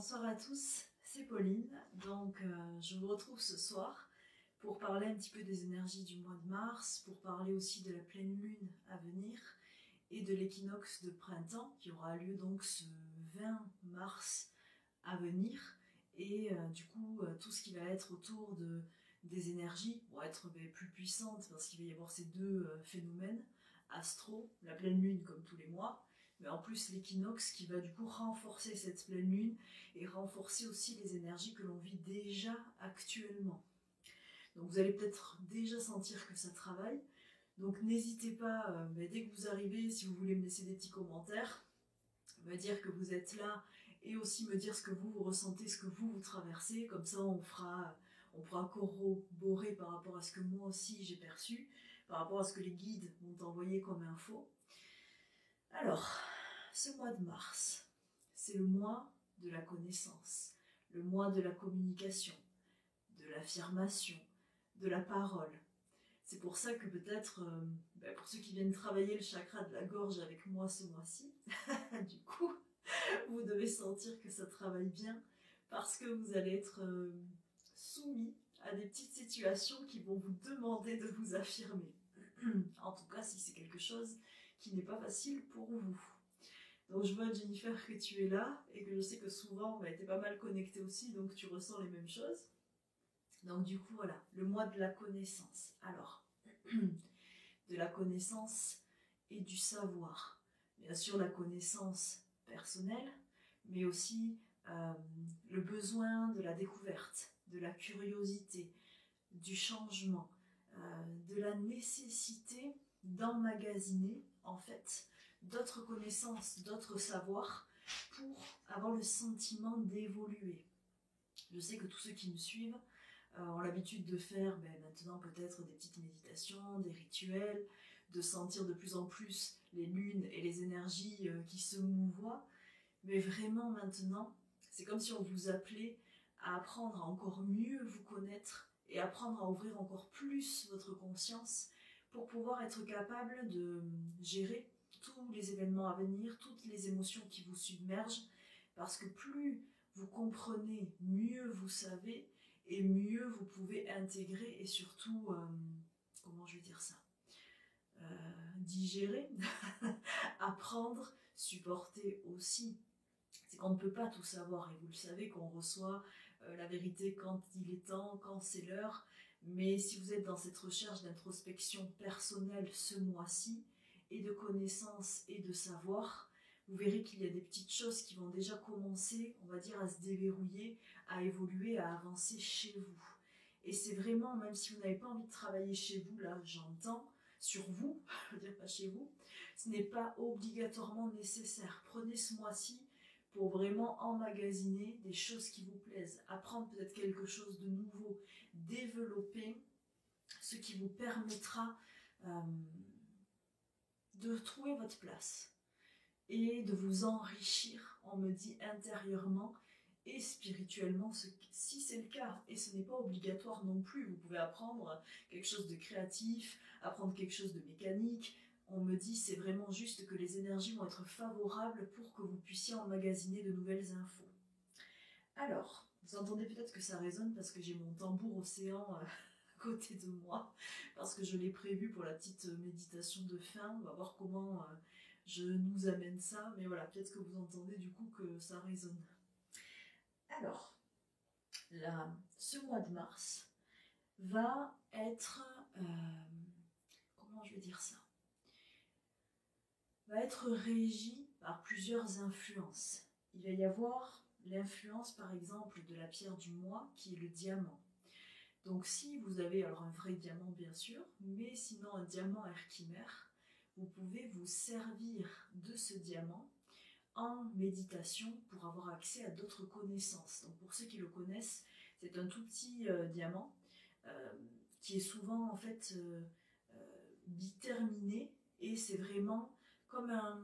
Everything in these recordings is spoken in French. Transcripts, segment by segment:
Bonsoir à tous, c'est Pauline. Je vous retrouve ce soir pour parler un petit peu des énergies du mois de mars, pour parler aussi de la pleine lune à venir et de l'équinoxe de printemps qui aura lieu donc ce 20 mars à venir. Tout ce qui va être autour des énergies vont être plus puissantes parce qu'il va y avoir ces deux phénomènes astro, la pleine lune comme tous les mois, mais en plus l'équinoxe qui va du coup renforcer cette pleine lune et renforcer aussi les énergies que l'on vit déjà actuellement. Donc vous allez peut-être déjà sentir que ça travaille. Donc n'hésitez pas, dès que vous arrivez, si vous voulez me laisser des petits commentaires, me dire que vous êtes là et aussi me dire ce que vous ressentez, ce que vous traversez. Comme ça on pourra corroborer par rapport à ce que moi aussi j'ai perçu, par rapport à ce que les guides m'ont envoyé comme info. Alors, ce mois de mars, c'est le mois de la connaissance, le mois de la communication, de l'affirmation, de la parole. C'est pour ça que peut-être, pour ceux qui viennent travailler le chakra de la gorge avec moi ce mois-ci, du coup, vous devez sentir que ça travaille bien parce que vous allez être soumis à des petites situations qui vont vous demander de vous affirmer. En tout cas, si c'est quelque chose qui n'est pas facile pour vous. Donc je vois Jennifer que tu es là et que je sais que souvent tu es pas mal connectée aussi, donc tu ressens les mêmes choses. Donc du coup voilà, le mois de la connaissance. Alors, de la connaissance et du savoir. Bien sûr la connaissance personnelle, mais aussi le besoin de la découverte, de la curiosité, du changement, de la nécessité d'emmagasiner en fait d'autres connaissances, d'autres savoirs pour avoir le sentiment d'évoluer. Je sais que tous ceux qui me suivent ont l'habitude de faire maintenant peut-être des petites méditations, des rituels, de sentir de plus en plus les lunes et les énergies qui se mouvoient. Mais vraiment maintenant, c'est comme si on vous appelait à apprendre à encore mieux vous connaître et apprendre à ouvrir encore plus votre conscience pour pouvoir être capable de gérer tous les événements à venir, toutes les émotions qui vous submergent, parce que plus vous comprenez, mieux vous savez, et mieux vous pouvez intégrer et surtout, digérer, apprendre, supporter aussi. C'est qu'on ne peut pas tout savoir, et vous le savez qu'on reçoit la vérité quand il est temps, quand c'est l'heure, mais si vous êtes dans cette recherche d'introspection personnelle ce mois-ci, et de connaissances et de savoir, vous verrez qu'il y a des petites choses qui vont déjà commencer, on va dire, à se déverrouiller, à évoluer, à avancer chez vous. Et c'est vraiment, même si vous n'avez pas envie de travailler chez vous, là j'entends, sur vous, je veux dire pas chez vous, ce n'est pas obligatoirement nécessaire. Prenez ce mois-ci pour vraiment emmagasiner des choses qui vous plaisent, apprendre peut-être quelque chose de nouveau, développer ce qui vous permettra de trouver votre place et de vous enrichir, on me dit, intérieurement et spirituellement, si c'est le cas. Et ce n'est pas obligatoire non plus, vous pouvez apprendre quelque chose de créatif, apprendre quelque chose de mécanique. On me dit, c'est vraiment juste que les énergies vont être favorables pour que vous puissiez emmagasiner de nouvelles infos. Alors, vous entendez peut-être que ça résonne parce que j'ai mon tambour océan à côté de moi, parce que je l'ai prévu pour la petite méditation de fin. On va voir comment je nous amène ça, mais voilà, peut-être que vous entendez du coup que ça résonne. Alors, ce mois de mars va être, va être régi par plusieurs influences. Il va y avoir l'influence par exemple de la pierre du mois qui est le diamant. Donc si vous avez alors un vrai diamant bien sûr, mais sinon un diamant herkimer, vous pouvez vous servir de ce diamant en méditation pour avoir accès à d'autres connaissances. Donc pour ceux qui le connaissent, c'est un tout petit diamant qui est souvent en fait biterminé et c'est vraiment comme un,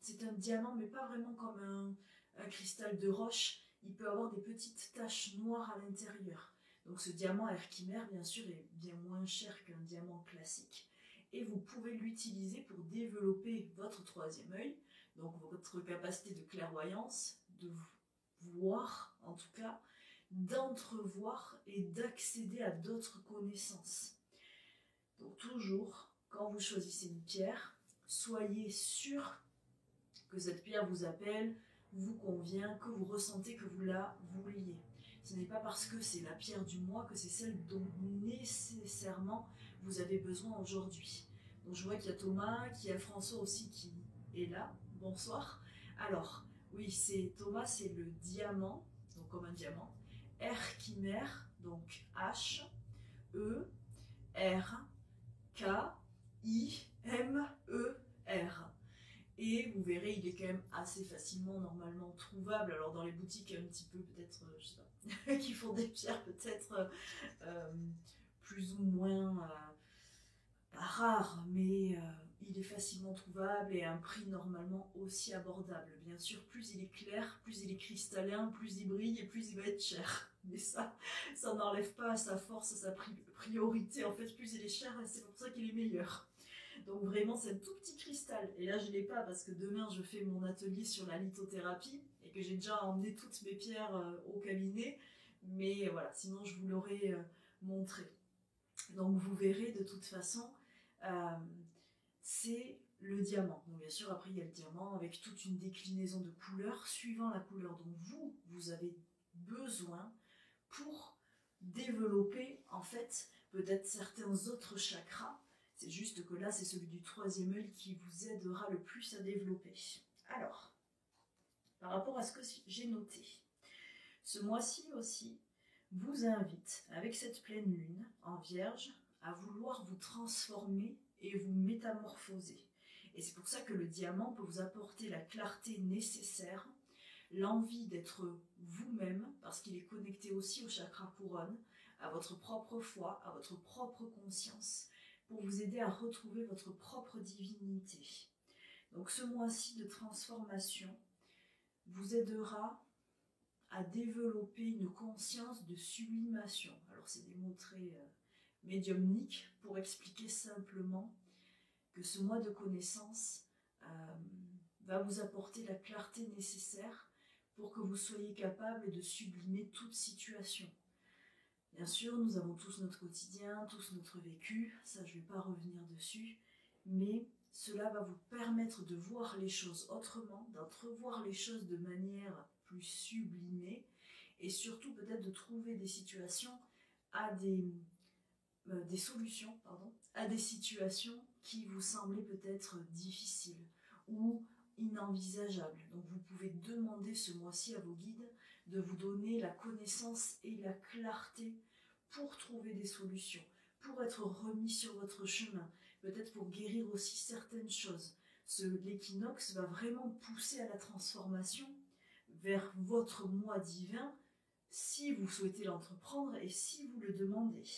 c'est un diamant mais pas vraiment comme un cristal de roche, il peut avoir des petites taches noires à l'intérieur. Donc ce diamant herkimer bien sûr est bien moins cher qu'un diamant classique et vous pouvez l'utiliser pour développer votre troisième œil, donc votre capacité de clairvoyance, voir, en tout cas, d'entrevoir et d'accéder à d'autres connaissances. Donc toujours, quand vous choisissez une pierre, soyez sûr que cette pierre vous appelle, vous convient, que vous ressentez que vous la vouliez. Ce n'est pas parce que c'est la pierre du mois que c'est celle dont nécessairement vous avez besoin aujourd'hui. Donc je vois qu'il y a Thomas, qu'il y a François aussi qui est là. Bonsoir. Alors, oui, c'est Thomas, c'est le diamant, donc comme un diamant. R chimère, donc H, E, R, K, I, M, E, R. Et vous verrez, il est quand même assez facilement normalement trouvable. Alors dans les boutiques un petit peu peut-être, je sais pas, qui font des pierres peut-être plus ou moins pas rares, mais il est facilement trouvable et à un prix normalement aussi abordable. Bien sûr, plus il est clair, plus il est cristallin, plus il brille et plus il va être cher. Mais ça n'enlève pas à sa force, à sa priorité. En fait, plus il est cher, c'est pour ça qu'il est meilleur. Donc vraiment, c'est un tout petit cristal. Et là, je ne l'ai pas parce que demain, je fais mon atelier sur la lithothérapie et que j'ai déjà emmené toutes mes pierres au cabinet. Mais voilà, sinon, je vous l'aurais montré. Donc vous verrez de toute façon, c'est le diamant. Donc bien sûr, après, il y a le diamant avec toute une déclinaison de couleurs suivant la couleur dont vous avez besoin pour développer en fait peut-être certains autres chakras. C'est juste que là, c'est celui du troisième œil qui vous aidera le plus à développer. Alors, par rapport à ce que j'ai noté, ce mois-ci aussi vous invite, avec cette pleine lune en Vierge, à vouloir vous transformer et vous métamorphoser. Et c'est pour ça que le diamant peut vous apporter la clarté nécessaire, l'envie d'être vous-même, parce qu'il est connecté aussi au chakra couronne, à votre propre foi, à votre propre conscience, pour vous aider à retrouver votre propre divinité. Donc ce mois-ci de transformation vous aidera à développer une conscience de sublimation. Alors c'est des mots très médiumniques pour expliquer simplement que ce mois de connaissance va vous apporter la clarté nécessaire pour que vous soyez capable de sublimer toute situation. Bien sûr, nous avons tous notre quotidien, tous notre vécu, ça je ne vais pas revenir dessus, mais cela va vous permettre de voir les choses autrement, d'entrevoir les choses de manière plus sublimée, et surtout peut-être de trouver des situations à des solutions à des situations qui vous semblaient peut-être difficiles ou inenvisageables. Donc vous pouvez demander ce mois-ci à vos guides de vous donner la connaissance et la clarté pour trouver des solutions, pour être remis sur votre chemin, peut-être pour guérir aussi certaines choses. L'équinoxe va vraiment pousser à la transformation vers votre moi divin si vous souhaitez l'entreprendre et si vous le demandez.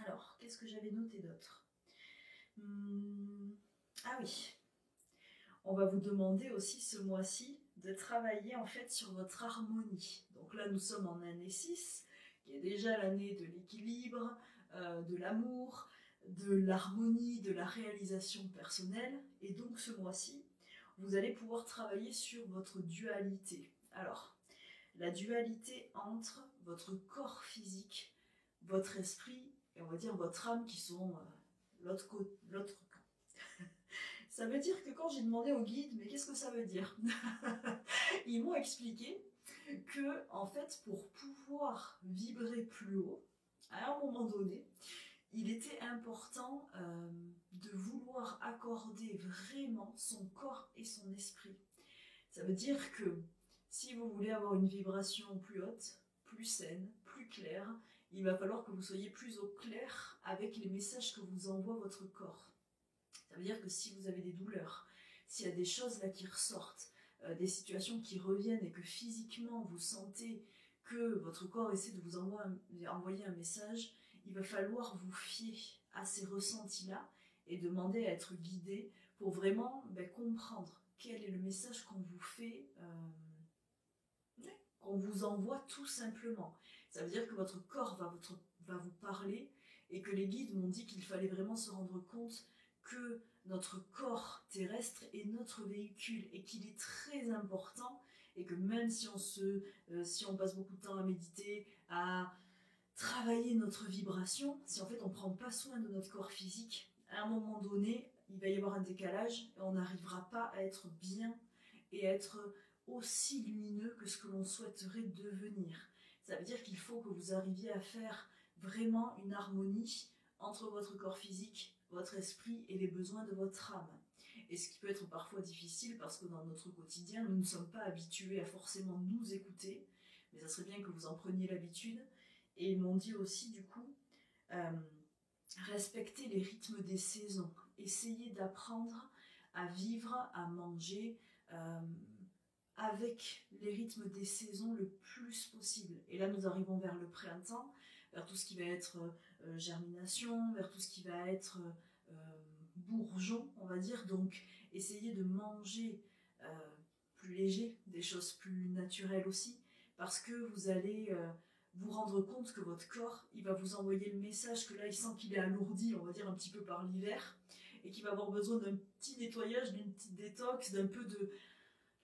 Alors, qu'est-ce que j'avais noté d'autre ? Ah oui, on va vous demander aussi ce mois-ci de travailler en fait sur votre harmonie. Donc là, nous sommes en année 6, qui est déjà l'année de l'équilibre, de l'amour, de l'harmonie, de la réalisation personnelle. Et donc ce mois-ci, vous allez pouvoir travailler sur votre dualité. Alors, la dualité entre votre corps physique, votre esprit et on va dire votre âme qui sont l'autre camp. Ça veut dire que quand j'ai demandé au guide, mais qu'est-ce que ça veut dire ? Ils m'ont expliqué que, en fait, pour pouvoir vibrer plus haut, à un moment donné, il était important de vouloir accorder vraiment son corps et son esprit. Ça veut dire que si vous voulez avoir une vibration plus haute, plus saine, plus claire, il va falloir que vous soyez plus au clair avec les messages que vous envoie votre corps. Ça veut dire que si vous avez des douleurs, s'il y a des choses là qui ressortent, des situations qui reviennent et que physiquement vous sentez que votre corps essaie de vous envoyer un message, il va falloir vous fier à ces ressentis-là et demander à être guidé pour vraiment comprendre quel est le message qu'on vous fait, qu'on vous envoie tout simplement. Ça veut dire que votre corps va vous parler et que les guides m'ont dit qu'il fallait vraiment se rendre compte que notre corps terrestre est notre véhicule et qu'il est très important et que même si on passe beaucoup de temps à méditer, à travailler notre vibration, si en fait on ne prend pas soin de notre corps physique, à un moment donné, il va y avoir un décalage et on n'arrivera pas à être bien et à être aussi lumineux que ce que l'on souhaiterait devenir. Ça veut dire qu'il faut que vous arriviez à faire vraiment une harmonie entre votre corps physique, votre esprit et les besoins de votre âme. Et ce qui peut être parfois difficile parce que dans notre quotidien, nous ne sommes pas habitués à forcément nous écouter, mais ça serait bien que vous en preniez l'habitude. Et ils m'ont dit aussi, du coup, respecter les rythmes des saisons. Essayez d'apprendre à vivre, à manger avec les rythmes des saisons le plus possible. Et là, nous arrivons vers le printemps, vers tout ce qui va être germination, vers tout ce qui va être bourgeon, on va dire. Donc, essayez de manger plus léger, des choses plus naturelles aussi, parce que vous allez vous rendre compte que votre corps, il va vous envoyer le message que là, il sent qu'il est alourdi, on va dire un petit peu par l'hiver, et qu'il va avoir besoin d'un petit nettoyage, d'une petite détox, d'un peu de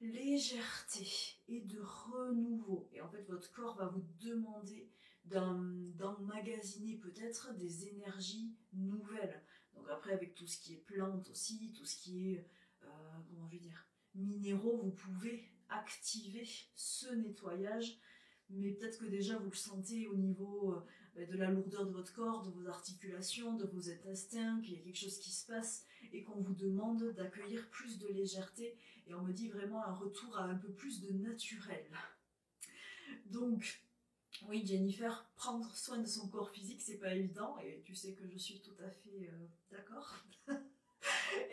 légèreté et de renouveau. Et en fait, votre corps va vous demander d'emmagasiner peut-être des énergies nouvelles. Donc après, avec tout ce qui est plantes aussi, tout ce qui est, comment je vais dire, minéraux, vous pouvez activer ce nettoyage. Mais peut-être que déjà vous le sentez au niveau de la lourdeur de votre corps, de vos articulations, de vos intestins, qu'il y a quelque chose qui se passe et qu'on vous demande d'accueillir plus de légèreté. Et on me dit vraiment un retour à un peu plus de naturel. Donc, oui, Jennifer, prendre soin de son corps physique, c'est pas évident. Et tu sais que je suis tout à fait d'accord.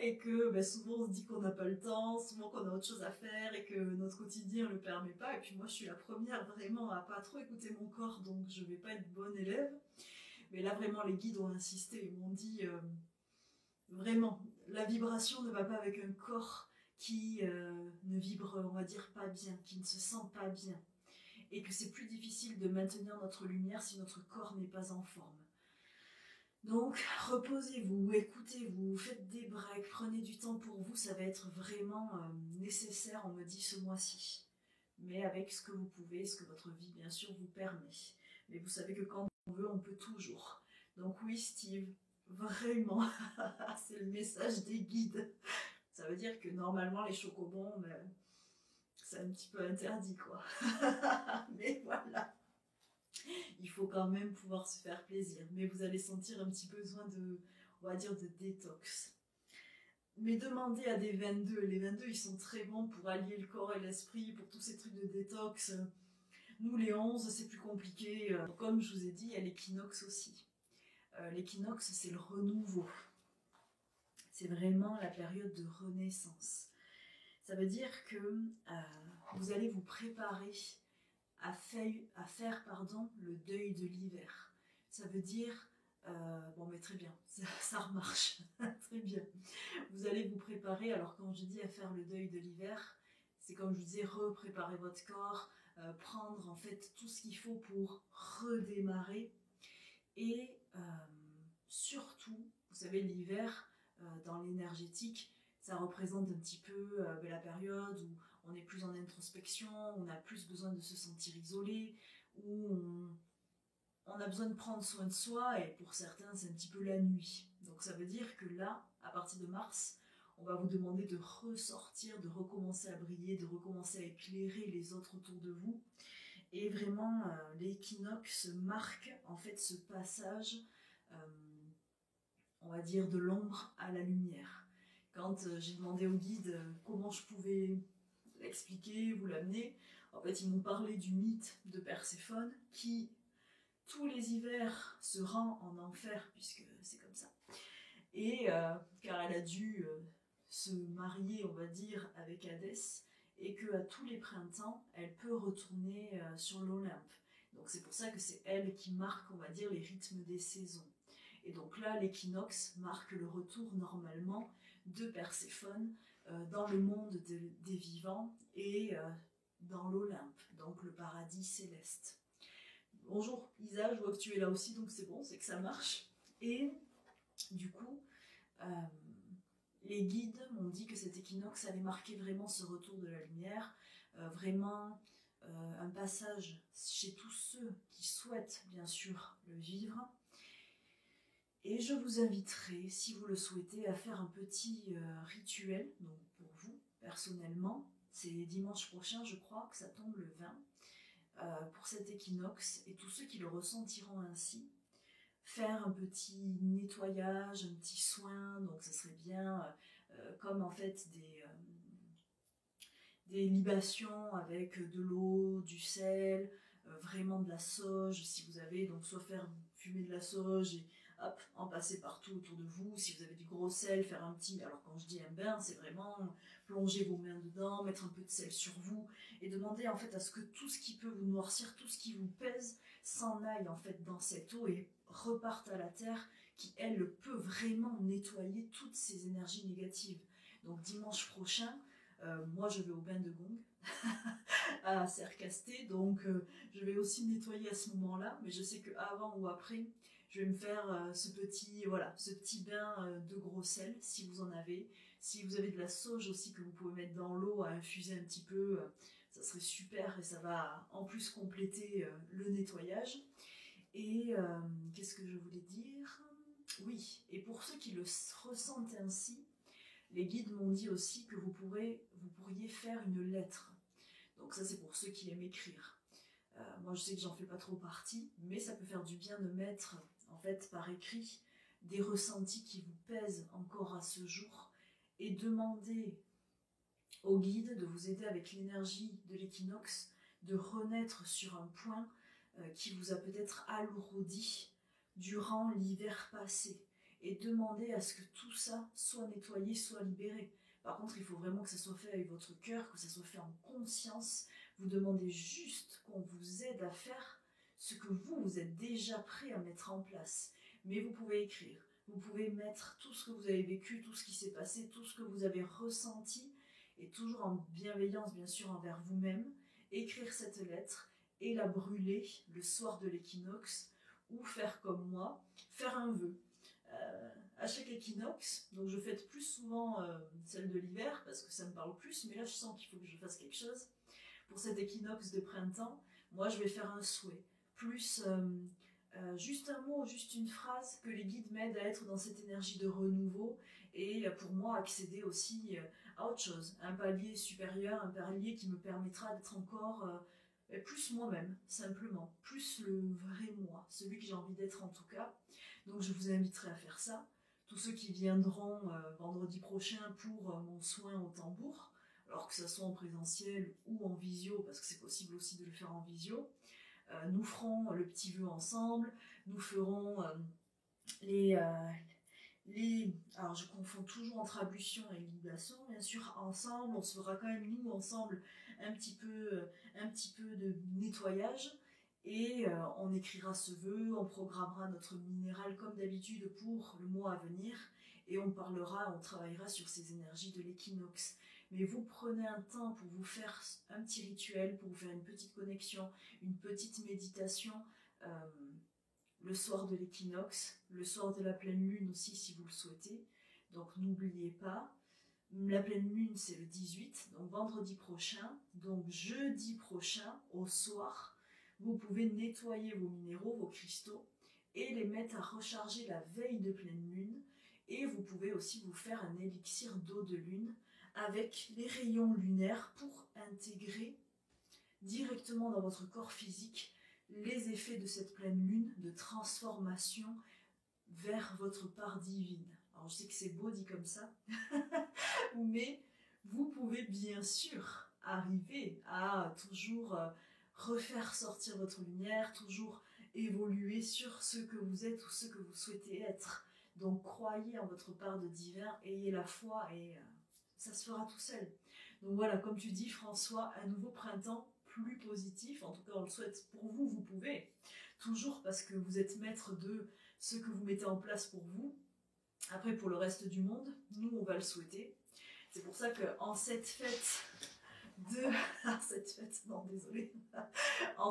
Et que souvent on se dit qu'on n'a pas le temps, souvent qu'on a autre chose à faire et que notre quotidien ne le permet pas. Et puis moi je suis la première vraiment à pas trop écouter mon corps, donc je vais pas être bonne élève. Mais là vraiment les guides ont insisté, ils m'ont dit vraiment, la vibration ne va pas avec un corps qui ne vibre, on va dire, pas bien, qui ne se sent pas bien. Et que c'est plus difficile de maintenir notre lumière si notre corps n'est pas en forme. Donc, reposez-vous, écoutez-vous, faites des breaks, prenez du temps pour vous, ça va être vraiment nécessaire, on me dit, ce mois-ci. Mais avec ce que vous pouvez, ce que votre vie, bien sûr, vous permet. Mais vous savez que quand on veut, on peut toujours. Donc oui, Steve, vraiment, c'est le message des guides. Ça veut dire que normalement, les chocobons, c'est un petit peu interdit, quoi. Mais voilà. Il faut quand même pouvoir se faire plaisir. Mais vous allez sentir un petit besoin de, on va dire, de détox. Mais demandez à des 22. Les 22, ils sont très bons pour allier le corps et l'esprit, pour tous ces trucs de détox. Nous, les 11, c'est plus compliqué. Comme je vous ai dit, il y a l'équinoxe aussi. L'équinoxe, c'est le renouveau. C'est vraiment la période de renaissance. Ça veut dire que vous allez vous préparer à faire le deuil de l'hiver. Ça veut dire, bon mais très bien, ça remarche, très bien. Vous allez vous préparer, alors quand je dis à faire le deuil de l'hiver, c'est comme je vous disais, repréparer votre corps, prendre en fait tout ce qu'il faut pour redémarrer. Et surtout, vous savez, l'hiver, dans l'énergétique, ça représente un petit peu la période où on est plus en introspection, on a plus besoin de se sentir isolé, où on a besoin de prendre soin de soi, et pour certains, c'est un petit peu la nuit. Donc ça veut dire que là, à partir de mars, on va vous demander de ressortir, de recommencer à briller, de recommencer à éclairer les autres autour de vous. Et vraiment, l'équinoxe marque en fait ce passage, on va dire, de l'ombre à la lumière. Quand j'ai demandé au guide comment je pouvais l'expliquer, vous l'amener, en fait ils m'ont parlé du mythe de Perséphone qui tous les hivers se rend en enfer, puisque c'est comme ça, et car elle a dû se marier, on va dire, avec Hadès, et qu'à tous les printemps elle peut retourner sur l'Olympe. Donc c'est pour ça que c'est elle qui marque, on va dire, les rythmes des saisons. Et donc là, l'équinoxe marque le retour normalement de Perséphone dans le monde des vivants et dans l'Olympe, donc le paradis céleste. Bonjour Isa, je vois que tu es là aussi, donc c'est bon, c'est que ça marche. Et du coup, Les guides m'ont dit que cet équinoxe allait marquer vraiment ce retour de la lumière, vraiment un passage chez tous ceux qui souhaitent bien sûr le vivre. Et je vous inviterai, si vous le souhaitez, à faire un petit rituel, donc pour vous, personnellement. C'est dimanche prochain, je crois, que ça tombe le 20, pour cet équinoxe, et tous ceux qui le ressentiront ainsi, faire un petit nettoyage, un petit soin, donc ça serait bien, comme en fait des libations avec de l'eau, du sel, vraiment de la sauge, si vous avez, donc soit faire fumer de la sauge et hop, en passer partout autour de vous. Si vous avez du gros sel, faire un petit, alors quand je dis un bain, c'est vraiment plonger vos mains dedans, mettre un peu de sel sur vous et demander en fait à ce que tout ce qui peut vous noircir, tout ce qui vous pèse, s'en aille en fait dans cette eau et reparte à la terre qui elle peut vraiment nettoyer toutes ces énergies négatives. Donc dimanche prochain, moi je vais au bain de gong à Sercasté, donc je vais aussi nettoyer à ce moment-là, mais je sais qu'avant ou après, je vais me faire ce petit bain de gros sel, si vous en avez. Si vous avez de la sauge aussi que vous pouvez mettre dans l'eau à infuser un petit peu, ça serait super et ça va en plus compléter le nettoyage. Et qu'est-ce que je voulais dire? Oui, et pour ceux qui le ressentent ainsi, les guides m'ont dit aussi que vous pourriez faire une lettre. Donc ça c'est pour ceux qui aiment écrire. Moi je sais que j'en fais pas trop partie, mais ça peut faire du bien de mettre en fait par écrit des ressentis qui vous pèsent encore à ce jour et demander au guide de vous aider avec l'énergie de l'équinoxe de renaître sur un point qui vous a peut-être alourdi durant l'hiver passé et demander à ce que tout ça soit nettoyé, soit libéré. Par contre, il faut vraiment que ça soit fait avec votre cœur, que ça soit fait en conscience. Vous demandez juste qu'on vous aide à faire ce que vous êtes déjà prêt à mettre en place. Mais vous pouvez écrire, vous pouvez mettre tout ce que vous avez vécu, tout ce qui s'est passé, tout ce que vous avez ressenti, et toujours en bienveillance bien sûr envers vous-même, écrire cette lettre et la brûler le soir de l'équinoxe, ou faire comme moi, faire un vœu. À chaque équinoxe, donc je fête plus souvent celle de l'hiver parce que ça me parle plus, mais là je sens qu'il faut que je fasse quelque chose. Pour cet équinoxe de printemps, moi je vais faire un souhait, plus juste un mot, juste une phrase, que les guides m'aident à être dans cette énergie de renouveau et pour moi accéder aussi à autre chose, un palier supérieur, un palier qui me permettra d'être encore plus moi-même, simplement, plus le vrai moi, celui que j'ai envie d'être en tout cas. Donc je vous inviterai à faire ça. Tous ceux qui viendront vendredi prochain pour mon soin au tambour, alors que ce soit en présentiel ou en visio, parce que c'est possible aussi de le faire en visio, nous ferons le petit vœu ensemble, nous ferons alors je confonds toujours entre ablution et libation, bien sûr ensemble, on se fera quand même nous ensemble un petit peu de nettoyage, et on écrira ce vœu, on programmera notre minéral comme d'habitude pour le mois à venir, et on travaillera sur ces énergies de l'équinoxe. Mais vous prenez un temps pour vous faire un petit rituel, pour vous faire une petite connexion, une petite méditation, le soir de l'équinoxe, le soir de la pleine lune aussi si vous le souhaitez. Donc n'oubliez pas, la pleine lune c'est le 18, donc vendredi prochain, donc jeudi prochain au soir, vous pouvez nettoyer vos minéraux, vos cristaux et les mettre à recharger la veille de pleine lune, et vous pouvez aussi vous faire un élixir d'eau de lune avec les rayons lunaires pour intégrer directement dans votre corps physique les effets de cette pleine lune de transformation vers votre part divine. Alors je sais que c'est beau dit comme ça, mais vous pouvez bien sûr arriver à toujours refaire sortir votre lumière, toujours évoluer sur ce que vous êtes ou ce que vous souhaitez être. Donc croyez en votre part de divin, ayez la foi et ça se fera tout seul. Donc voilà, comme tu dis François, un nouveau printemps plus positif, en tout cas on le souhaite pour vous, vous pouvez, toujours parce que vous êtes maître de ce que vous mettez en place pour vous. Après pour le reste du monde, nous on va le souhaiter. C'est pour ça qu'en cette fête en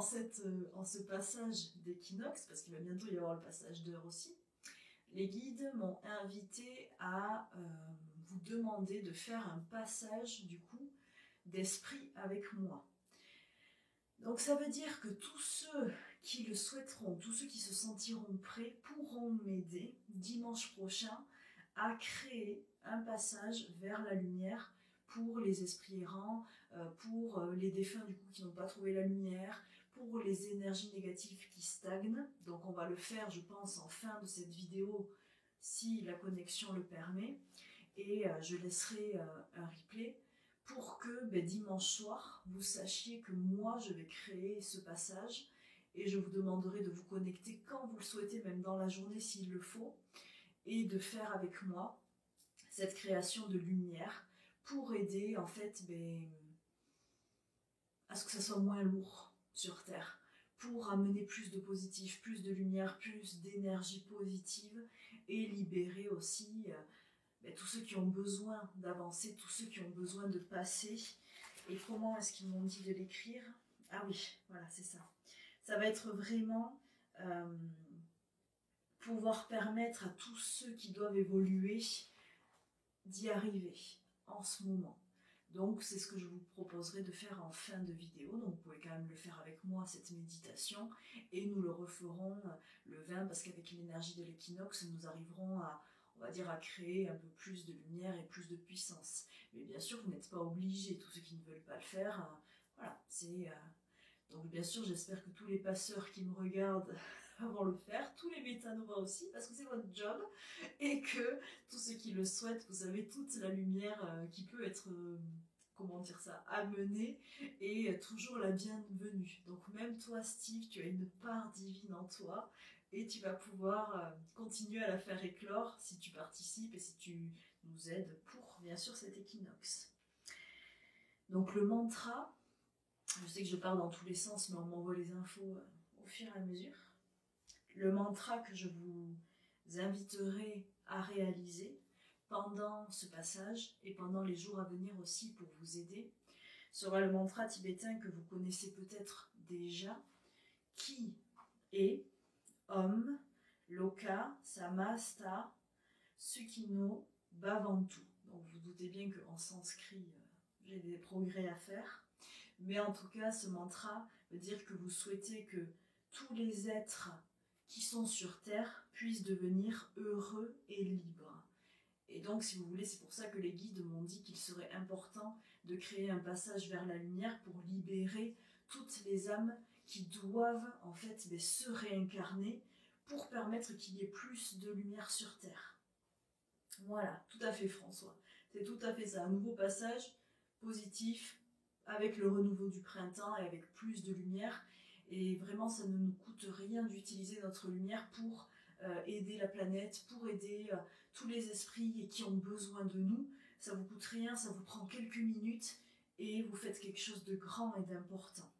ce passage d'équinoxe, parce qu'il va bientôt y avoir le passage d'heure aussi, les guides m'ont invité à vous demander de faire un passage du coup d'esprit avec moi. Donc ça veut dire que tous ceux qui le souhaiteront, tous ceux qui se sentiront prêts pourront m'aider dimanche prochain à créer un passage vers la lumière pour les esprits errants, pour les défunts du coup qui n'ont pas trouvé la lumière, pour les énergies négatives qui stagnent. Donc on va le faire, je pense, en fin de cette vidéo si la connexion le permet. Et je laisserai un replay pour que dimanche soir, vous sachiez que moi, je vais créer ce passage et je vous demanderai de vous connecter quand vous le souhaitez, même dans la journée s'il le faut, et de faire avec moi cette création de lumière pour aider en fait à ce que ça soit moins lourd sur Terre, pour amener plus de positif, plus de lumière, plus d'énergie positive et libérer aussi tous ceux qui ont besoin d'avancer, tous ceux qui ont besoin de passer. Et comment est-ce qu'ils m'ont dit de l'écrire? Ah oui, voilà, c'est ça. Ça va être vraiment pouvoir permettre à tous ceux qui doivent évoluer d'y arriver en ce moment. Donc c'est ce que je vous proposerai de faire en fin de vidéo. Donc vous pouvez quand même le faire avec moi, cette méditation, et nous le referons le 20 parce qu'avec l'énergie de l'équinoxe, nous arriverons à, on va dire, à créer un peu plus de lumière et plus de puissance. Mais bien sûr, vous n'êtes pas obligés, tous ceux qui ne veulent pas le faire, voilà, c'est... Donc bien sûr, j'espère que tous les passeurs qui me regardent vont le faire, tous les métanovas aussi, parce que c'est votre job, et que tous ceux qui le souhaitent, vous avez toute la lumière qui peut être, comment dire ça, amenée, et toujours la bienvenue. Donc même toi, Steve, tu as une part divine en toi, et tu vas pouvoir continuer à la faire éclore si tu participes et si tu nous aides pour, bien sûr, cet équinoxe. Donc le mantra, je sais que je pars dans tous les sens, mais on m'envoie les infos au fur et à mesure. Le mantra que je vous inviterai à réaliser pendant ce passage et pendant les jours à venir aussi pour vous aider sera le mantra tibétain que vous connaissez peut-être déjà, qui est Om Loka Samasta Sukhino Bhavantu. Donc vous doutez bien qu'en sanskrit, j'ai des progrès à faire. Mais en tout cas, ce mantra veut dire que vous souhaitez que tous les êtres qui sont sur Terre puissent devenir heureux et libres. Et donc, si vous voulez, c'est pour ça que les guides m'ont dit qu'il serait important de créer un passage vers la lumière pour libérer toutes les âmes qui doivent en fait se réincarner pour permettre qu'il y ait plus de lumière sur Terre. Voilà, tout à fait François. C'est tout à fait ça, un nouveau passage positif, avec le renouveau du printemps et avec plus de lumière. Et vraiment, ça ne nous coûte rien d'utiliser notre lumière pour aider la planète, pour aider tous les esprits qui ont besoin de nous. Ça vous coûte rien, ça vous prend quelques minutes et vous faites quelque chose de grand et d'important.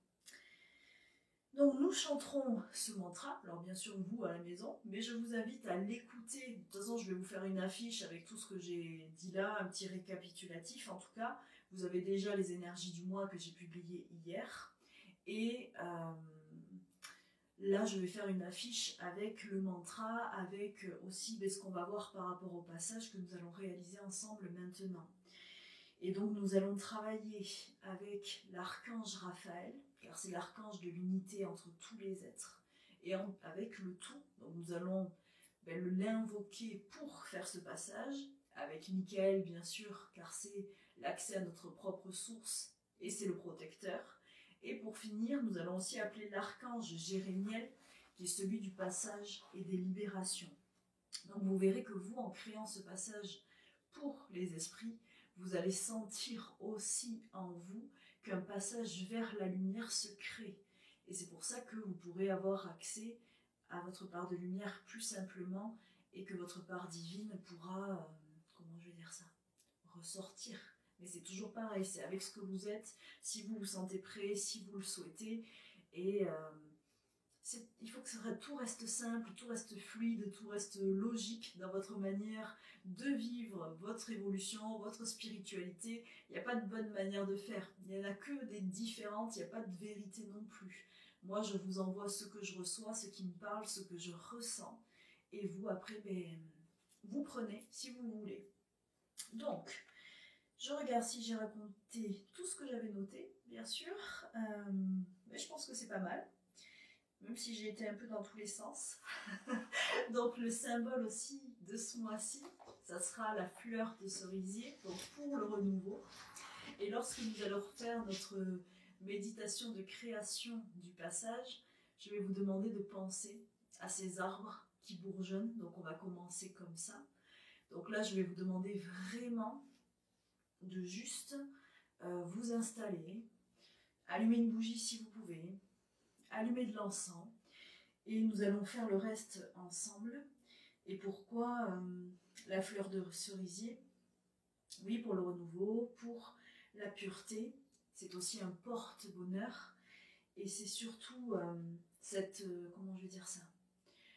Donc nous chanterons ce mantra, alors bien sûr vous à la maison, mais je vous invite à l'écouter. De toute façon, je vais vous faire une affiche avec tout ce que j'ai dit là, un petit récapitulatif en tout cas. Vous avez déjà les énergies du mois que j'ai publiées hier. Et là, je vais faire une affiche avec le mantra, avec aussi ce qu'on va voir par rapport au passage que nous allons réaliser ensemble maintenant. Et donc nous allons travailler avec l'archange Raphaël, car c'est l'archange de l'unité entre tous les êtres, et avec le tout. Donc nous allons l'invoquer pour faire ce passage, avec Michael bien sûr, car c'est l'accès à notre propre source, et c'est le protecteur. Et pour finir, nous allons aussi appeler l'archange Jérémiel, qui est celui du passage et des libérations. Donc vous verrez que vous, en créant ce passage pour les esprits, vous allez sentir aussi en vous qu'un passage vers la lumière se crée. Et c'est pour ça que vous pourrez avoir accès à votre part de lumière plus simplement et que votre part divine pourra, comment je vais dire ça, ressortir. Mais c'est toujours pareil, c'est avec ce que vous êtes, si vous vous sentez prêt, si vous le souhaitez. Et il faut que tout reste simple, tout reste fluide, tout reste logique dans votre manière de vivre votre évolution, votre spiritualité. Il n'y a pas de bonne manière de faire. Il n'y en a que des différentes, il n'y a pas de vérité non plus. Moi, je vous envoie ce que je reçois, ce qui me parle, ce que je ressens. Et vous, après, vous prenez si vous voulez. Donc, je regarde si j'ai raconté tout ce que j'avais noté, bien sûr, mais je pense que c'est pas mal, même si j'ai été un peu dans tous les sens. Donc le symbole aussi de ce mois-ci, ça sera la fleur de cerisier, donc pour le renouveau. Et lorsque nous allons faire notre méditation de création du passage, je vais vous demander de penser à ces arbres qui bourgeonnent, donc on va commencer comme ça. Donc là, je vais vous demander vraiment de juste vous installer, allumer une bougie si vous pouvez, allumer de l'encens, et nous allons faire le reste ensemble. Et pourquoi la fleur de cerisier? Oui, pour le renouveau, pour la pureté, c'est aussi un porte-bonheur, et c'est surtout comment je vais dire ça,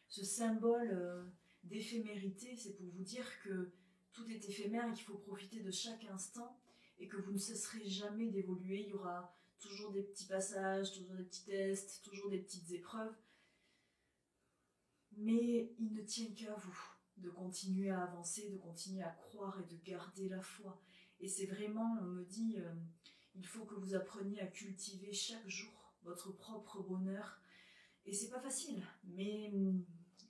ce symbole d'éphémérité, c'est pour vous dire que tout est éphémère et qu'il faut profiter de chaque instant et que vous ne cesserez jamais d'évoluer. Il y aura toujours des petits passages, toujours des petits tests, toujours des petites épreuves. Mais il ne tient qu'à vous de continuer à avancer, de continuer à croire et de garder la foi. Et c'est vraiment, on me dit, il faut que vous appreniez à cultiver chaque jour votre propre bonheur. Et c'est pas facile, mais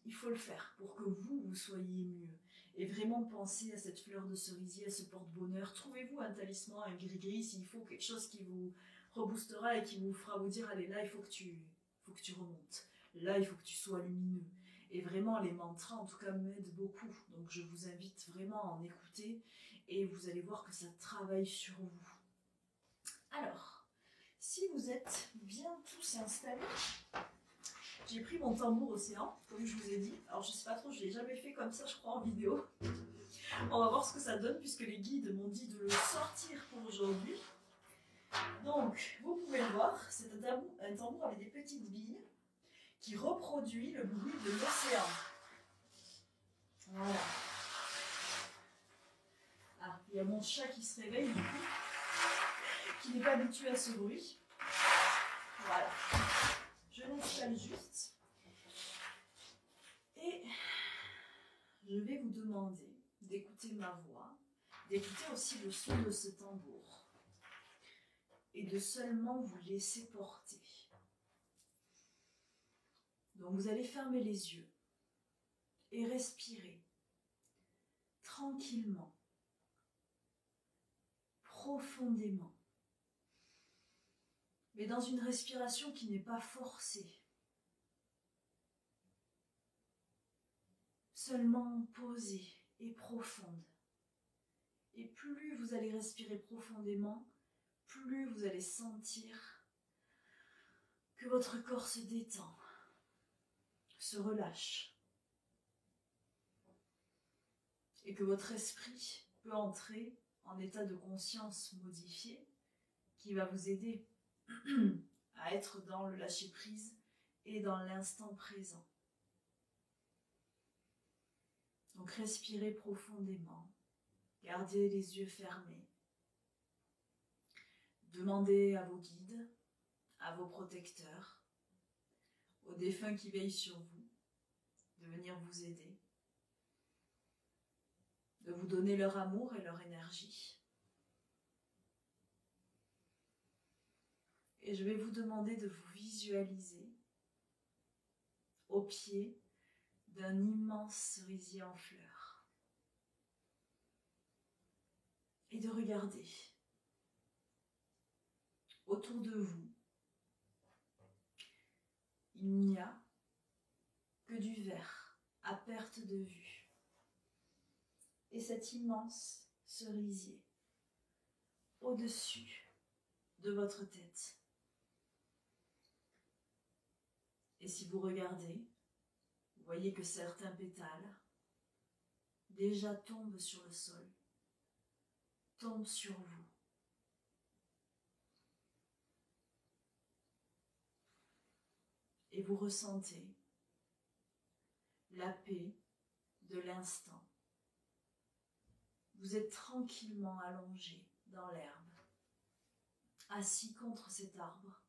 il faut le faire pour que vous soyez mieux. Et vraiment pensez à cette fleur de cerisier, à ce porte-bonheur. Trouvez-vous un talisman, un gris-gris, s'il faut quelque chose qui vous reboostera et qui vous fera vous dire, allez, là, il faut que tu remontes. Là, il faut que tu sois lumineux. Et vraiment, les mantras, en tout cas, m'aident beaucoup. Donc, je vous invite vraiment à en écouter et vous allez voir que ça travaille sur vous. Alors, si vous êtes bien tous installés, j'ai pris mon tambour océan, comme je vous ai dit. Alors, je sais pas trop, je l'ai jamais fait comme ça, je crois, en vidéo. On va voir ce que ça donne, puisque les guides m'ont dit de le sortir pour aujourd'hui. Donc, vous pouvez le voir, c'est un tambour avec des petites billes qui reproduit le bruit de l'océan. Voilà. Ah, il y a mon chat qui se réveille, du coup, qui n'est pas habitué à ce bruit. Voilà. Je l'installe juste. Et je vais vous demander d'écouter ma voix, d'écouter aussi le son de ce tambour et de seulement vous laisser porter. Donc vous allez fermer les yeux et respirer tranquillement, profondément, mais dans une respiration qui n'est pas forcée, seulement posée et profonde. Et plus vous allez respirer profondément, plus vous allez sentir que votre corps se détend, se relâche, et que votre esprit peut entrer en état de conscience modifié qui va vous aider à être dans le lâcher-prise et dans l'instant présent. Donc respirez profondément, gardez les yeux fermés, demandez à vos guides, à vos protecteurs, aux défunts qui veillent sur vous, de venir vous aider, de vous donner leur amour et leur énergie. Et je vais vous demander de vous visualiser au pied d'un immense cerisier en fleurs. Et de regarder autour de vous. Il n'y a que du vert à perte de vue. Et cet immense cerisier au-dessus de votre tête. Et si vous regardez, vous voyez que certains pétales déjà tombent sur le sol, tombent sur vous. Et vous ressentez la paix de l'instant. Vous êtes tranquillement allongé dans l'herbe, assis contre cet arbre.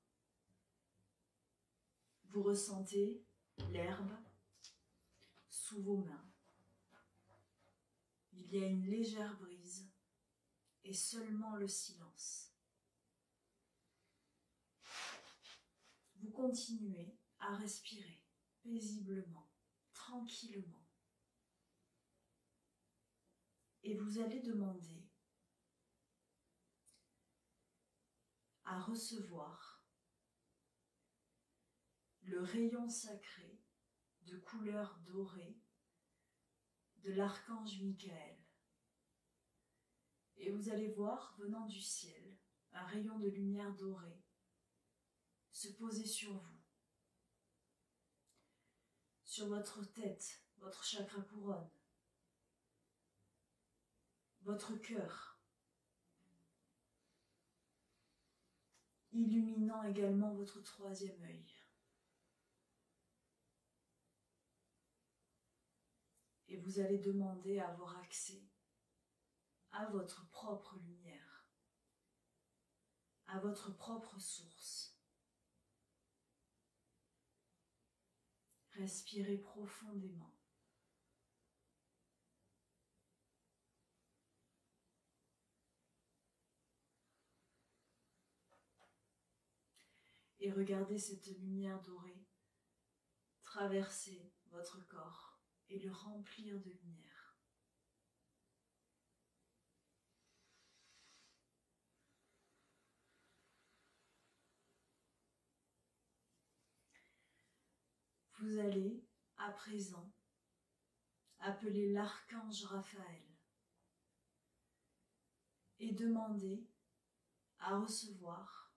Vous ressentez l'herbe sous vos mains. Il y a une légère brise et seulement le silence. Vous continuez à respirer paisiblement, tranquillement. Et vous allez demander à recevoir le rayon sacré de couleur dorée de l'archange Michael. Et vous allez voir, venant du ciel, un rayon de lumière dorée se poser sur vous, sur votre tête, votre chakra couronne, votre cœur, illuminant également votre troisième œil. Et vous allez demander à avoir accès à votre propre lumière, à votre propre source. Respirez profondément. Et regardez cette lumière dorée traverser votre corps et le remplir de lumière. Vous allez, à présent, appeler l'archange Raphaël et demander à recevoir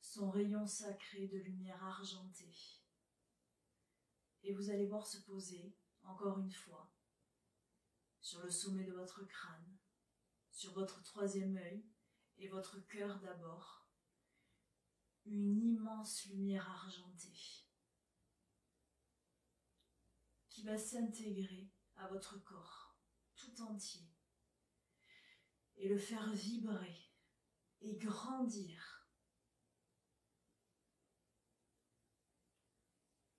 son rayon sacré de lumière argentée. Et vous allez voir se poser, encore une fois, sur le sommet de votre crâne, sur votre troisième œil et votre cœur d'abord, une immense lumière argentée qui va s'intégrer à votre corps tout entier et le faire vibrer et grandir.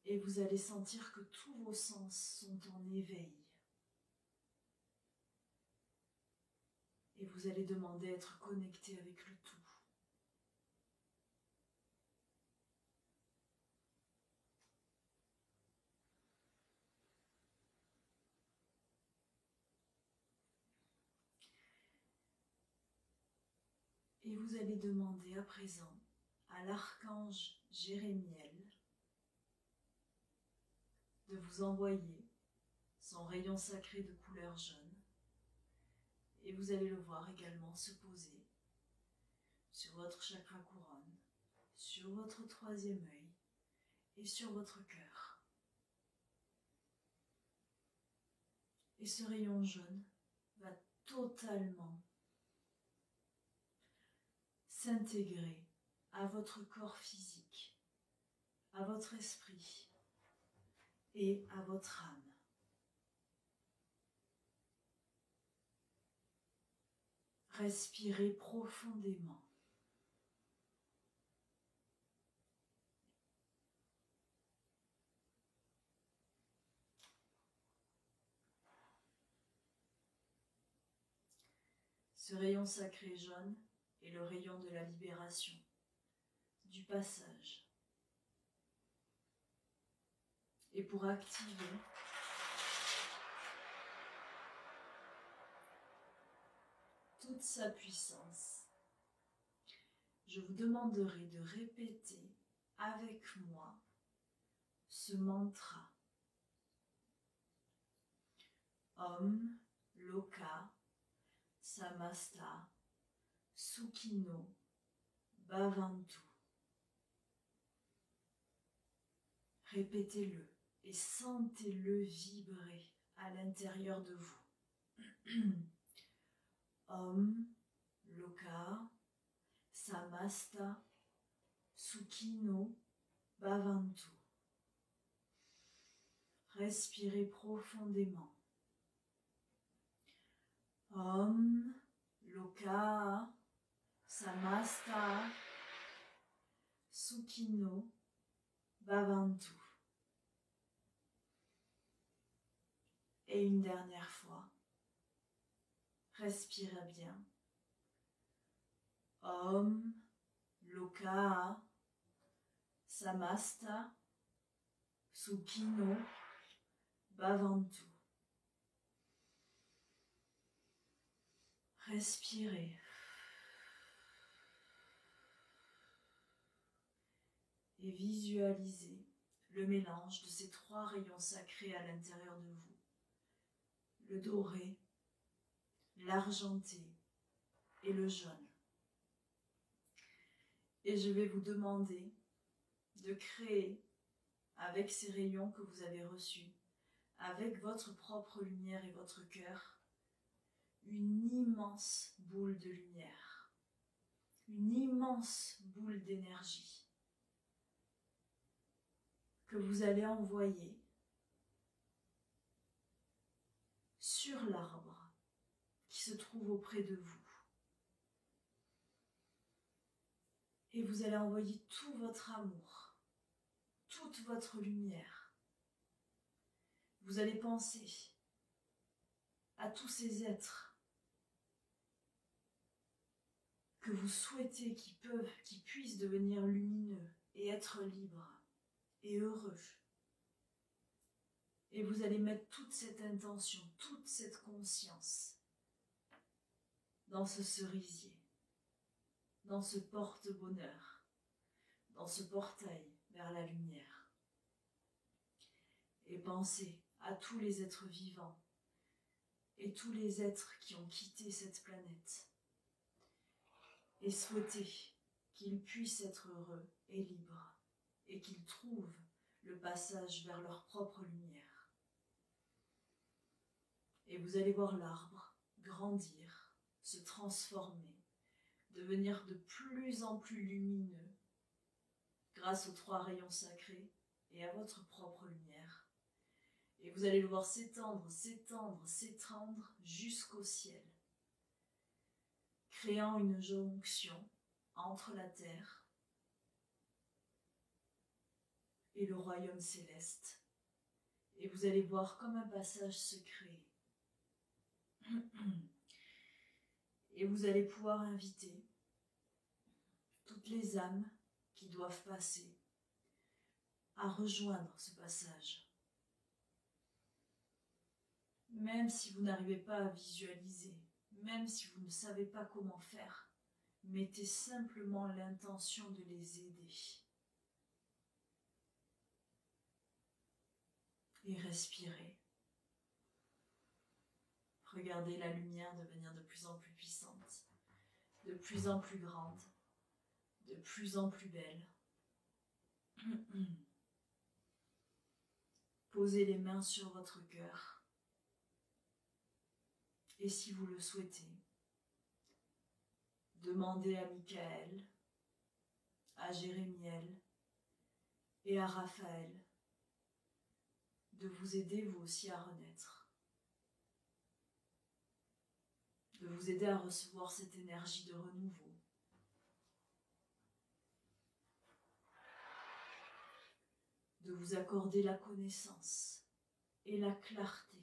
Et vous allez sentir que tous vos sens sont en éveil. Et vous allez demander à être connecté avec le tout. Et vous allez demander à présent à l'archange Jérémiel de vous envoyer son rayon sacré de couleur jaune. Et vous allez le voir également se poser sur votre chakra couronne, sur votre troisième œil et sur votre cœur. Et ce rayon jaune va totalement s'intégrer à votre corps physique, à votre esprit et à votre âme. Respirez profondément. Ce rayon sacré jaune est le rayon de la libération, du passage. Et pour activer toute sa puissance, je vous demanderai de répéter avec moi ce mantra. Om Loka Samasta Sukhino Bhavantu. Répétez-le et sentez-le vibrer à l'intérieur de vous. Om Loka Samasta Sukhino Bhavantu. Respirez profondément. Om Loka Samasta Sukhino Bhavantu. Et une dernière fois. Respirez bien. Om, Loka, Samasta, Sukhino, Bhavantu. Respirez. Et visualisez le mélange de ces trois rayons sacrés à l'intérieur de vous. Le doré, l'argenté et le jaune. Et je vais vous demander de créer, avec ces rayons que vous avez reçus, avec votre propre lumière et votre cœur, une immense boule de lumière, une immense boule d'énergie que vous allez envoyer sur l'arbre qui se trouve auprès de vous. Et vous allez envoyer tout votre amour, toute votre lumière. Vous allez penser à tous ces êtres que vous souhaitez qui puissent devenir lumineux et être libres et heureux. Et vous allez mettre toute cette intention, toute cette conscience dans ce cerisier, dans ce porte-bonheur, dans ce portail vers la lumière. Et pensez à tous les êtres vivants et tous les êtres qui ont quitté cette planète. Et souhaitez qu'ils puissent être heureux et libres et qu'ils trouvent le passage vers leur propre lumière. Et vous allez voir l'arbre grandir, se transformer, devenir de plus en plus lumineux grâce aux trois rayons sacrés et à votre propre lumière. Et vous allez le voir s'étendre, s'étendre, s'étendre jusqu'au ciel, créant une jonction entre la terre et le royaume céleste. Et vous allez voir comme un passage se créer. Et vous allez pouvoir inviter toutes les âmes qui doivent passer à rejoindre ce passage. Même si vous n'arrivez pas à visualiser, même si vous ne savez pas comment faire, mettez simplement l'intention de les aider. Et respirez. Regardez la lumière devenir de plus en plus puissante, de plus en plus grande, de plus en plus belle. Posez les mains sur votre cœur. Et si vous le souhaitez, demandez à Michael, à Jérémiel et à Raphaël de vous aider vous aussi à renaître, de vous aider à recevoir cette énergie de renouveau. De vous accorder la connaissance et la clarté.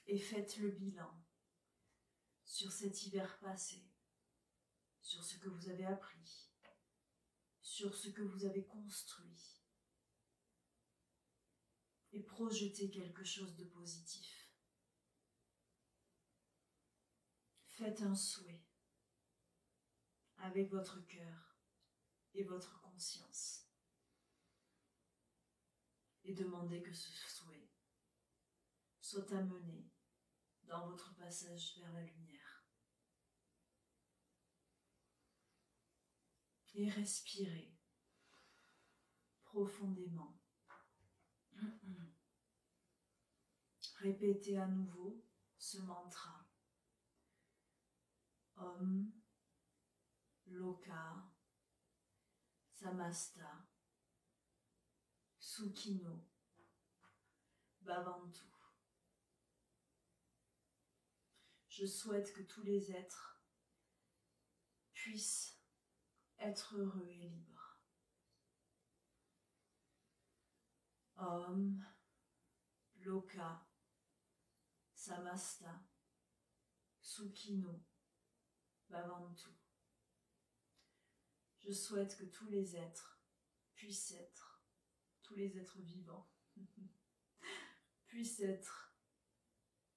Et faites le bilan sur cet hiver passé, sur ce que vous avez appris, sur ce que vous avez construit. Et projetez quelque chose de positif. Faites un souhait avec votre cœur et votre conscience. Et demandez que ce souhait soit amené dans votre passage vers la lumière. Et respirez profondément. Répétez à nouveau ce mantra. Om, Loka, Samasta, Sukhino, Bhavantu. Je souhaite que tous les êtres puissent être heureux et libre. Om, Loka, Samasta, Sukhino, Bhavantu. Je souhaite que tous les êtres puissent être, tous les êtres vivants, puissent être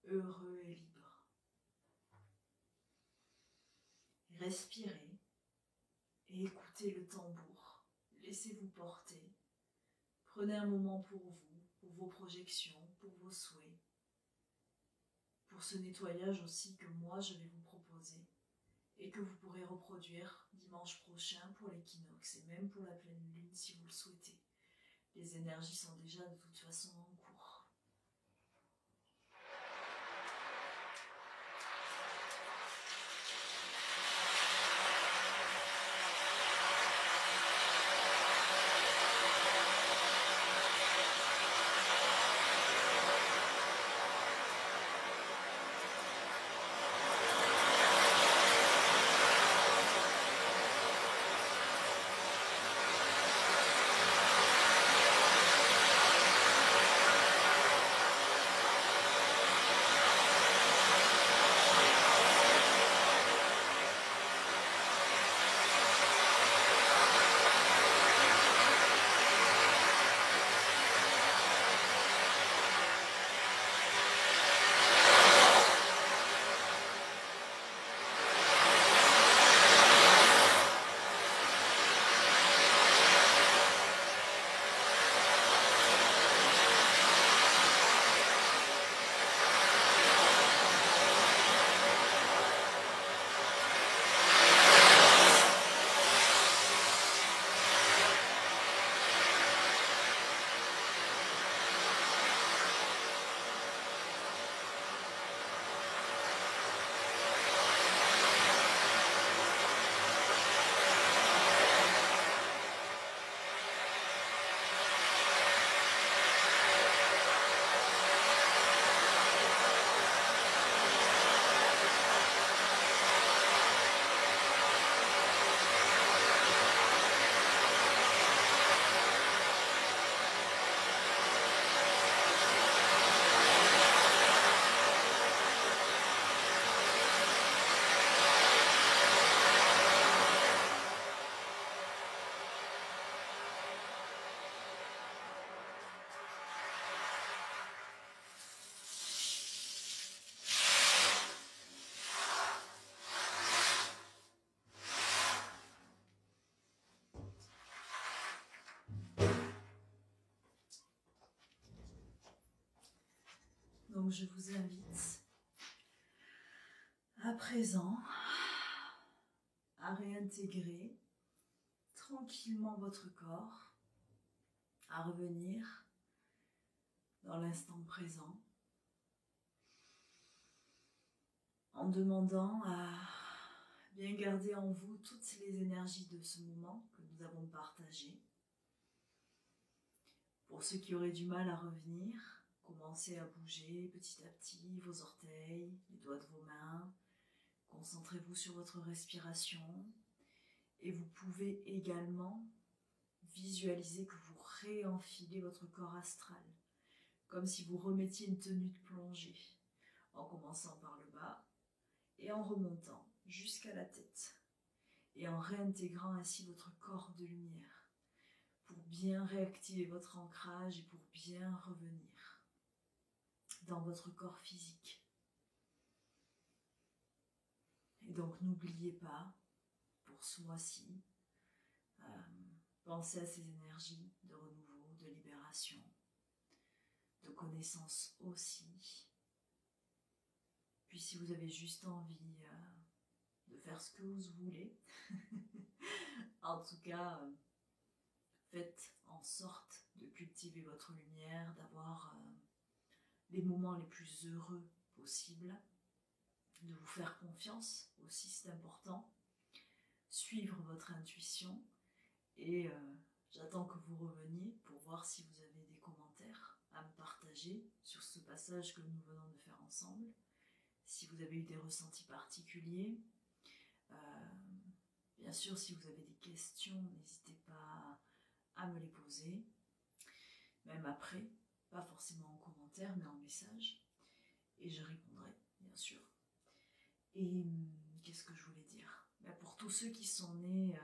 heureux et libres. Respirez et écoutez le tambour. Laissez-vous porter. Prenez un moment pour vous, pour vos projections, pour vos souhaits, pour ce nettoyage aussi que moi je vais vous proposer et que vous pourrez reproduire dimanche prochain pour l'équinoxe et même pour la pleine lune si vous le souhaitez. Les énergies sont déjà de toute façon en cours. Donc je vous invite à présent à réintégrer tranquillement votre corps, à revenir dans l'instant présent, en demandant à bien garder en vous toutes les énergies de ce moment que nous avons partagé. Pour ceux qui auraient du mal à revenir, commencez à bouger petit à petit vos orteils, les doigts de vos mains. Concentrez-vous sur votre respiration et vous pouvez également visualiser que vous réenfilez votre corps astral, comme si vous remettiez une tenue de plongée, en commençant par le bas et en remontant jusqu'à la tête et en réintégrant ainsi votre corps de lumière pour bien réactiver votre ancrage et pour bien revenir dans votre corps physique. Et donc n'oubliez pas, pour ce mois-ci, pensez à ces énergies de renouveau, de libération, de connaissance aussi. Puis si vous avez juste envie de faire ce que vous voulez, en tout cas, faites en sorte de cultiver votre lumière, d'avoir les moments les plus heureux possibles, de vous faire confiance aussi, c'est important, suivre votre intuition et j'attends que vous reveniez pour voir si vous avez des commentaires à me partager sur ce passage que nous venons de faire ensemble, si vous avez eu des ressentis particuliers, Bien sûr, si vous avez des questions, n'hésitez pas à me les poser, même après, pas forcément en commentaire, mais en message, et je répondrai, bien sûr. Et qu'est-ce que je voulais dire? Pour tous ceux qui sont nés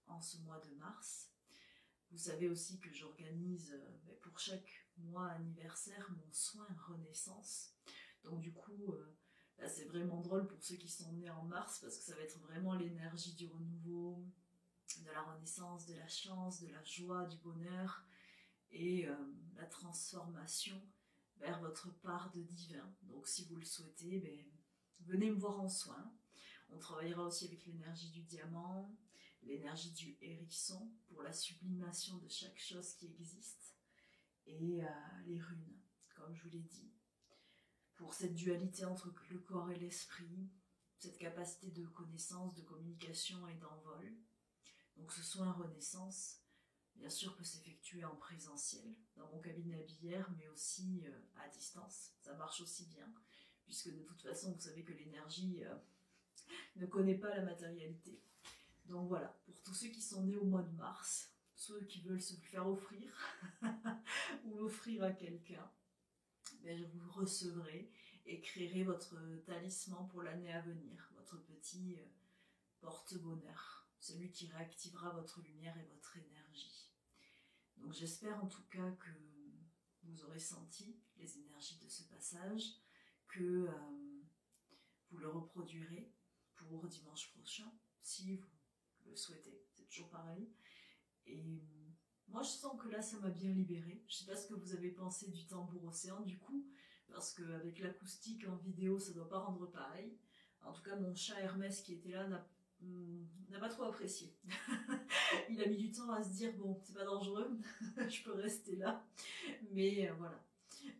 en ce mois de mars, vous savez aussi que j'organise pour chaque mois anniversaire mon soin renaissance. Donc du coup, là, c'est vraiment drôle pour ceux qui sont nés en mars parce que ça va être vraiment l'énergie du renouveau, de la renaissance, de la chance, de la joie, du bonheur et la transformation vers votre part de divin. Donc si vous le souhaitez, venez me voir en soin. On travaillera aussi avec l'énergie du diamant, l'énergie du hérisson pour la sublimation de chaque chose qui existe et les runes, comme je vous l'ai dit, pour cette dualité entre le corps et l'esprit, cette capacité de connaissance, de communication et d'envol. Donc ce soin renaissance, bien sûr, peut s'effectuer en présentiel, dans mon cabinet biliaire, mais aussi à distance. Ça marche aussi bien, puisque de toute façon, vous savez que l'énergie ne connaît pas la matérialité. Donc voilà, pour tous ceux qui sont nés au mois de mars, ceux qui veulent se faire offrir ou l'offrir à quelqu'un, je vous recevrez et créerez votre talisman pour l'année à venir, votre petit porte-bonheur, celui qui réactivera votre lumière et votre énergie. Donc j'espère en tout cas que vous aurez senti les énergies de ce passage, que vous le reproduirez pour dimanche prochain, si vous le souhaitez, c'est toujours pareil. Et moi je sens que là ça m'a bien libérée. Je ne sais pas ce que vous avez pensé du tambour océan du coup, parce qu'avec l'acoustique en vidéo ça ne doit pas rendre pareil. En tout cas mon chat Hermès qui était là n'a pas trop apprécié. Il a mis du temps à se dire bon c'est pas dangereux, je peux rester là. Mais voilà,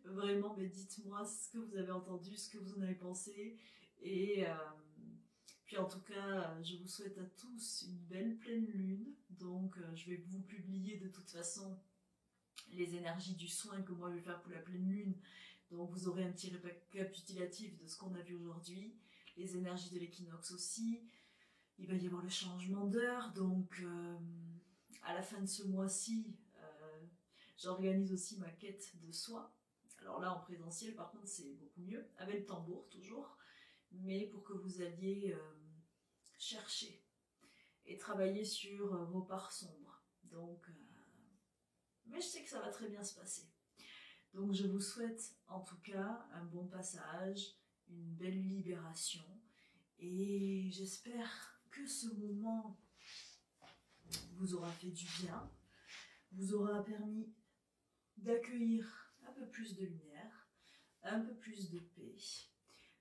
vraiment dites-moi ce que vous avez entendu, ce que vous en avez pensé. Et puis en tout cas, je vous souhaite à tous une belle pleine lune. Donc je vais vous publier de toute façon les énergies du soin que moi je vais faire pour la pleine lune. Donc vous aurez un petit récapitulatif de ce qu'on a vu aujourd'hui. Les énergies de l'équinoxe aussi. Il va y avoir le changement d'heure. Donc à la fin de ce mois-ci, j'organise aussi ma quête de soi. Alors là en présentiel par contre c'est beaucoup mieux. Avec le tambour toujours. Mais pour que vous alliez chercher et travailler sur vos parts sombres. Donc, mais je sais que ça va très bien se passer. Donc je vous souhaite en tout cas un bon passage, une belle libération et j'espère que ce moment vous aura fait du bien, vous aura permis d'accueillir un peu plus de lumière, un peu plus de paix.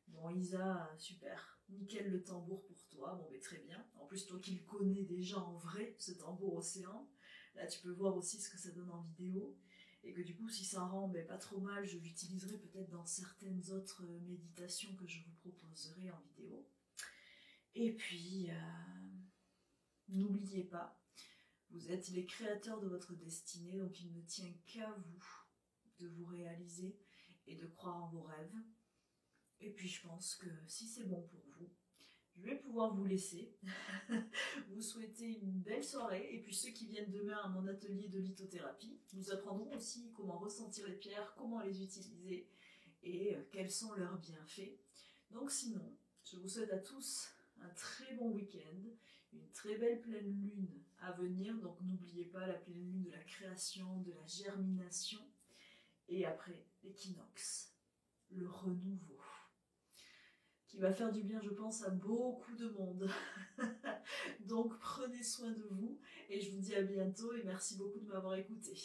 Bon Isa, super, nickel le tambour pour toi, bon très bien. En plus toi qui le connais déjà en vrai, ce tambour océan, là tu peux voir aussi ce que ça donne en vidéo. Et que du coup si ça rend pas trop mal, je l'utiliserai peut-être dans certaines autres méditations que je vous proposerai en vidéo. Et puis, n'oubliez pas, vous êtes les créateurs de votre destinée, donc il ne tient qu'à vous de vous réaliser et de croire en vos rêves. Et puis je pense que si c'est bon pour vous, je vais pouvoir vous laisser, vous souhaiter une belle soirée. Et puis ceux qui viennent demain à mon atelier de lithothérapie, nous apprendrons aussi comment ressentir les pierres, comment les utiliser et quels sont leurs bienfaits. Donc sinon, je vous souhaite à tous un très bon week-end, une très belle pleine lune à venir. Donc n'oubliez pas la pleine lune de la création, de la germination. Et après l'équinoxe, le renouveau, qui va faire du bien, je pense, à beaucoup de monde. Donc, prenez soin de vous et je vous dis à bientôt et merci beaucoup de m'avoir écouté.